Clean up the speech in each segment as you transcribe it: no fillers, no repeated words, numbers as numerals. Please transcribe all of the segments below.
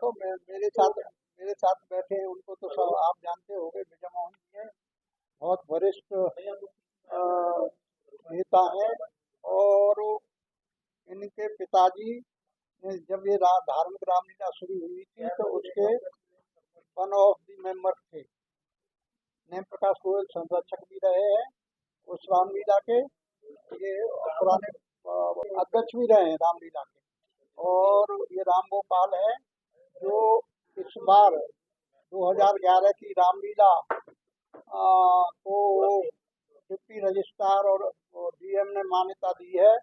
देखो मेरे साथ बैठे हैं उनको तो सब आप जानते होंगे। ब्रिजमोहन जी हैं, बहुत वरिष्ठ नेता हैं। और इनके पिताजी ने जब ये धार्मिक रामलीला शुरू हुई थी तो उसके वन ऑफ द मेंबर थे। नेम प्रकाश गोयल संरक्षक भी रहे हैं उस रामलीला के। ये पुराने अध्यक्ष भी रहे हैं रामलीला के। और ये राम गोपाल है जो इस बार 2011 की रामलीला को डिप्टी रजिस्ट्रार और डीएम ने मान्यता दी है,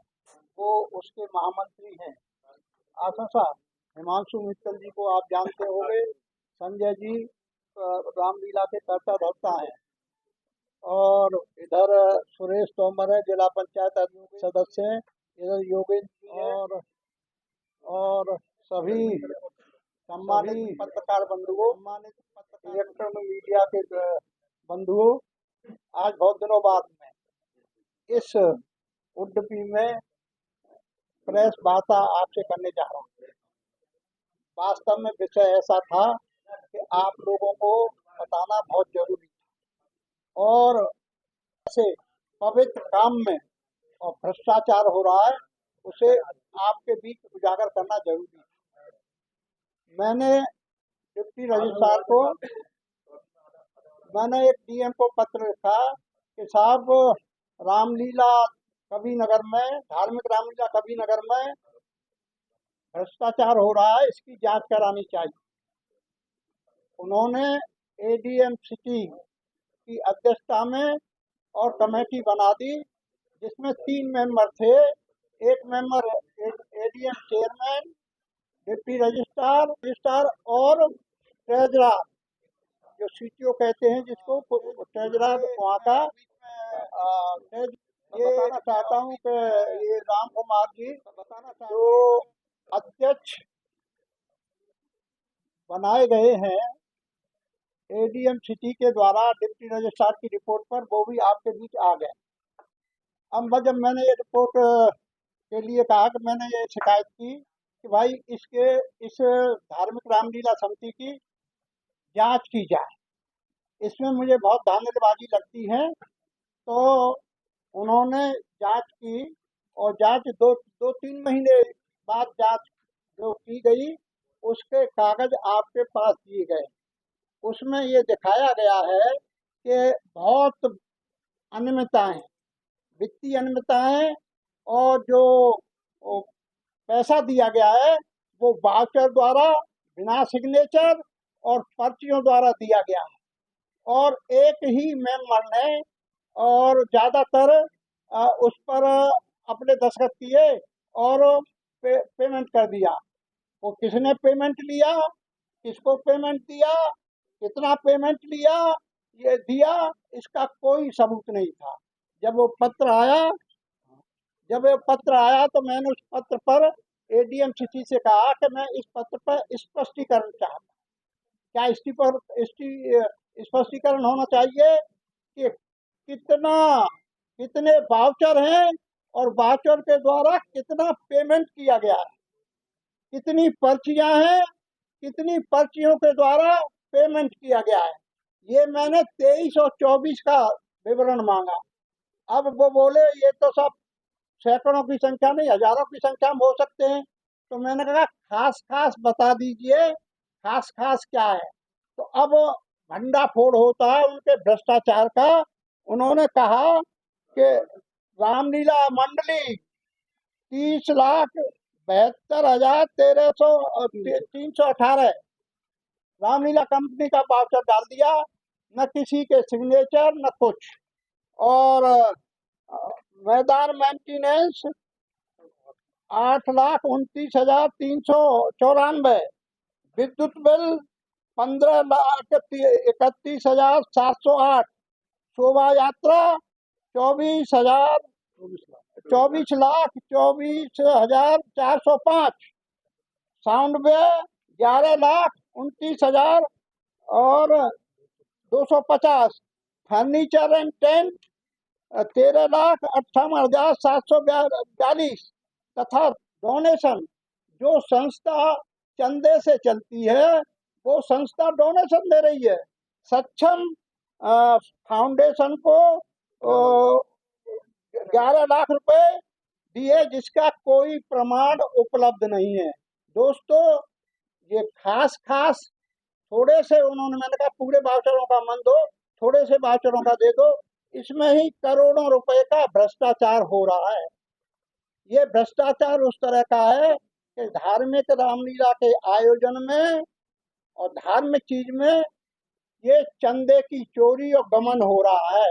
वो उसके महामंत्री हैं। आशा साहब, हिमांशु मित्तल जी को आप जानते होंगे। संजय जी रामलीला के कर्ता धर्ता हैं। और इधर सुरेश तोमर है, जिला पंचायत सदस्य हैं। इधर योगेंद्र जी हैं। और सभी सम्मानित पत्रकार बंधुओं, सम्मानित इलेक्ट्रॉनिक मीडिया के बंधुओं, आज बहुत दिनों बाद में इस उडुपी में प्रेस वार्ता आपसे करने जा रहा हूँ। वास्तव में विषय ऐसा था कि आप लोगों को बताना बहुत जरूरी था। और ऐसे पवित्र काम में और भ्रष्टाचार हो रहा है, उसे आपके बीच उजागर करना जरूरी है। मैंने डिप्टी रजिस्ट्रार को, मैंने एक डीएम को पत्र लिखा कि साहब रामलीला कभी नगर में, धार्मिक रामलीला कभी नगर में भ्रष्टाचार हो रहा है, इसकी जांच करानी चाहिए। उन्होंने एडीएम सिटी की अध्यक्षता में और कमेटी बना दी, जिसमें 3 मेंबर थे। एक member ADM chairman, deputy registrar और ट्रेजरर, जो सीटीओ कहते हैं जिसको, ट्रेजरर वहाँ का। ये बताना चाहता हूँ कि ये राम कुमार जी जो अध्यक्ष बनाए गए हैं एडीएम सिटी के द्वारा डिप्टी रजिस्ट्रार की रिपोर्ट पर, वो भी आपके बीच आ गए। अब जब मैंने ये रिपोर्ट के लिए कहा कि मैंने ये शिकायत की कि भाई इस धार्मिक रामलीला समिति की जांच की जाए, इसमें मुझे बहुत धांधलीबाजी लगती है। तो उन्होंने जांच की और जांच दो 3 महीने बाद जांच जो की गई, उसके कागज आपके पास दिए गए। उसमें ये दिखाया गया है कि बहुत अनियमितताएं, वित्तीय अनियमितताएं, और जो पैसा दिया गया है वो वाउचर द्वारा, बिना सिग्नेचर और पर्चियों द्वारा दिया गया है। और एक ही मेंबर ने और ज्यादातर उस पर अपने दस्तखत किए और पेमेंट कर दिया। वो किसने पेमेंट लिया, किसको पेमेंट दिया, कितना पेमेंट लिया, ये दिया, इसका कोई सबूत नहीं था। जब वो पत्र आया तो मैंने उस पत्र पर एडीएम सिटी से कहा कि मैं इस पत्र पर स्पष्टीकरण चाहता। क्या इस पर स्पष्टीकरण होना चाहिए कि कितने वाउचर हैं और वाउचर के द्वारा कितना पेमेंट किया गया है, कितनी पर्चियां हैं, कितनी पर्चियों के द्वारा पेमेंट किया गया है। ये मैंने 23 और 24 का विवरण मांगा। अब वो बोले ये तो सब सैकड़ों की संख्या नहीं, हजारों की संख्या में हो सकते हैं। तो मैंने कहा खास बता दीजिए, खास क्या है। तो अब भंडाफोड़ होता है उनके भ्रष्टाचार का। उन्होंने कहा कि रामलीला मंडली 30,72,318 रामलीला कंपनी का वाउचर डाल दिया, न किसी के सिग्नेचर न कुछ। और मैदान मेंटेनेंस 8,29,394, विद्युत बिल 15,31,708, शोभा यात्रा 24,24,24,405, साउंड वे 11,29,000 और 250, फर्नीचर एंड टेंट 13,58,742 तथा डोनेशन जो संस्था चंदे से चलती है, वो संस्था डोनेशन दे रही है। सक्षम फाउंडेशन को 11 लाख रुपए दिए, जिसका कोई प्रमाण उपलब्ध नहीं है। दोस्तों, ये खास खास थोड़े से उन्होंने, मैंने कहा पूरे वाउचरों का मन दो, थोड़े से वाउचरों का दे दो, इसमें ही करोड़ों रुपए का भ्रष्टाचार हो रहा है। ये भ्रष्टाचार उस तरह का है कि धार्मिक रामलीला के आयोजन में और धार्मिक चीज में ये चंदे की चोरी और गमन हो रहा है।